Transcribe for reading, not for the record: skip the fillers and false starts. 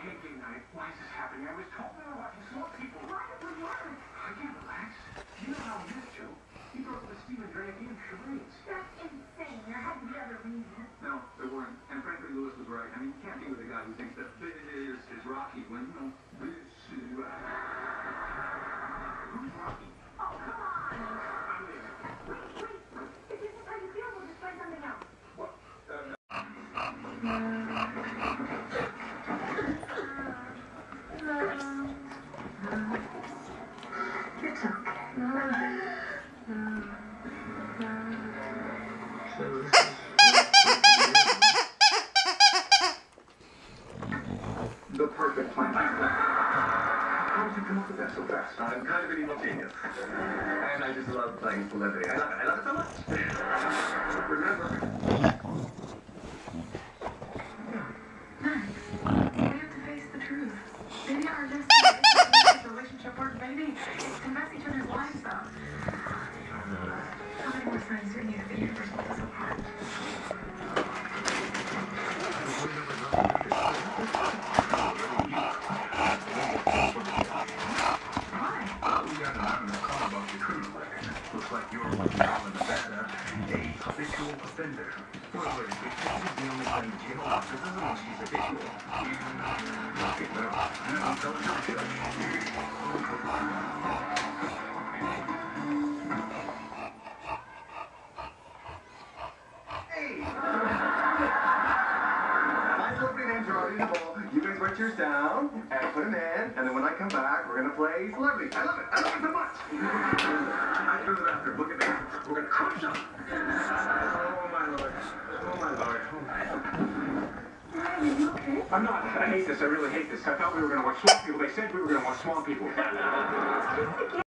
hate game night. Why is this happening? I was told we were watching small people. Why did we learn? I can't relax. You know how he is, Joe. He broke with Stephen Drake and charades. That's insane. There had to be other reasons. No, there weren't. And frankly, Lewis was right. I mean, you can't be with a guy who thinks that this is Rocky when, you know, this is... Who's Rocky? Oh, come on. I'm leaving. Wait. If this is how you feel, we'll just try something else. What? It's okay. The perfect plan. How did you come up with that so fast? I'm kind of an evil genius. And I just love playing celebrity. I love it so much. Remember... Max, we have to face the truth. Maybe our destiny is to make this relationship work. Maybe it's to mess each other's lives up. How many more friends do we need if the universe pulls us apart? Looks like you're working on Nevada, a habitual offender. Well, wait, if this is the only time that she holds, this doesn't mean she's habitual. Okay, well, I'll tell her to Hey! My celebrity names are already in the bowl. You guys write yours down and put them in, and then when I come back, we're gonna play celebrity. I love it so much! I go to the bathroom, look at me. We're gonna crush them. Oh my lord. Oh my lord. Ryan, are you okay? I'm not. I hate this. I really hate this. I thought we were going to watch Swamp People. They said we were going to watch Swamp People.